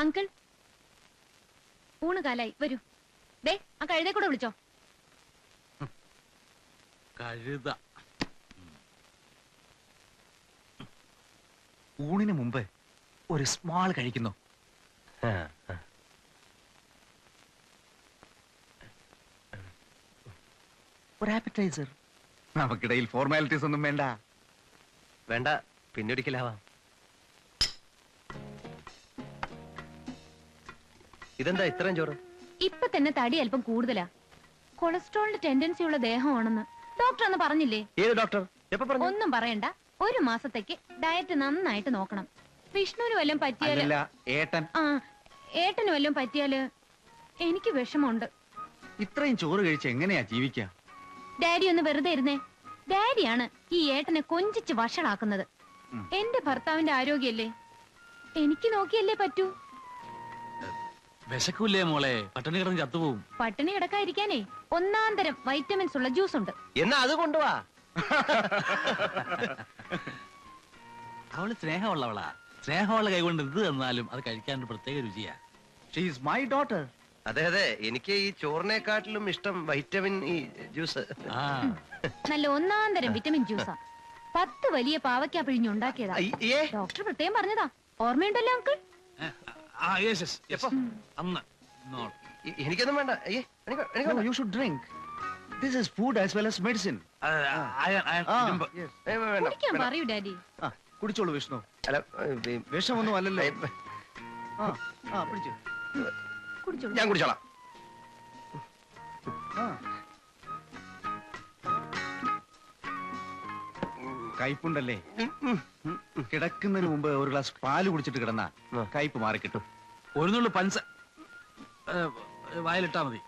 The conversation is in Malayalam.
അങ്കിൾ ഊണ് കാലായി വരൂ. ദേ ആ കഴുതേ കൂടെ വിളിച്ചോ. കഴുത ഊണിന് മുമ്പ് ഒരു സ്മാൾ കഴിക്കുന്നു. ഒരു ആപ്പറ്റൈസർ. നമുക്കിടയിൽ ഫോർമാലിറ്റീസ് ഒന്നും വേണ്ട. വേണ്ട, പിന്നൊരിക്കലാവാം. ഇതെന്താ ഇത്രയും ചോറ്? ഇപ്പൊ തന്നെ തടി അല്പം കൂടുതലാ. കൊളസ്ട്രോളിന്റെ ടെൻഡൻസി ഉള്ള ദേഹമാണെന്ന് ഡോക്ടർ അന്ന് പറഞ്ഞില്ലേ? ഏത് ഡോക്ടർ? എപ്പോ പറഞ്ഞു? ഒന്നും പറയണ്ട. ഒരു മാസത്തേക്ക് ഡയറ്റ് നന്നായിട്ട് നോക്കണം. വിഷ്ണുവിന് വല്ലതും പറ്റിയാല് ഏട്ടന് വല്ലതും പറ്റിയാല് എനിക്ക് വിഷമമുണ്ട്. ഇത്രയും ചോറ് കഴിച്ച് എങ്ങനെയാ ജീവിക്കുക? ഡാഡി ഒന്ന് വെറുതെ ഇരുന്നേ. ഡാഡിയാണ് ഈ ഏട്ടനെ കൊഞ്ചിച്ച് വഷളാക്കുന്നത്. എന്റെ ഭർത്താവിന്റെ ആരോഗ്യല്ലേ എനിക്ക് നോക്കിയല്ലേ പറ്റൂ. വിശക്കൂല്ലേ മോളെ? പട്ടിണി കിടന്ന് ചത്തുപോകും. പട്ടിണി കിടക്കാതിരിക്കാനേ ഒന്നാന്തരം വൈറ്റമിൻസ് ഉള്ള ജ്യൂസ് ഉണ്ട്. എന്നാ അത് കൊണ്ടുവാ. അവള് സ്നേഹമുള്ളവളാ. സ്നേഹമുള്ള കൈകൊണ്ട് എന്ത് തന്നാലും അത് കഴിക്കാൻ ഒരു പ്രത്യേക രുചിയാ. She is my daughter. അതെ അതെ, എനിക്ക് ഈ ചോറിനെക്കാട്ടിലും ഇഷ്ടം വൈറ്റമിൻ ഈ ജ്യൂസ്. നല്ല ഒന്നാന്തരം വിറ്റമിൻ ജ്യൂസാ. 10 വലിയ പാവയ്ക്ക പിഴിഞ്ഞുണ്ടാക്കിയതാ. ഡോക്ടർ പ്രത്യേകം പറഞ്ഞതാ. ഓർമ്മയുണ്ടല്ലോ അങ്കിൾ? എനിക്കൊന്നും വേണ്ട. You should drink. This is food as well as medicine. കുടിക്കാൻ പറയൂ ഡാഡി. കുടിച്ചോളൂ വിഷ്ണു. അല്ല, വിഷമൊന്നും അല്ലല്ലോ. കുടിച്ചോളൂ. ഞാൻ കുടിച്ചോളാം. കയ്പുണ്ടല്ലേ? കിടക്കുന്നതിന് മുമ്പ് ഒരു ഗ്ലാസ് പാല് കുടിച്ചിട്ട് കിടന്നാ കയ്പ് മാറി കിട്ടും. ഒരു നുള്ളു പഞ്ച വായിലിട്ടാ മതി.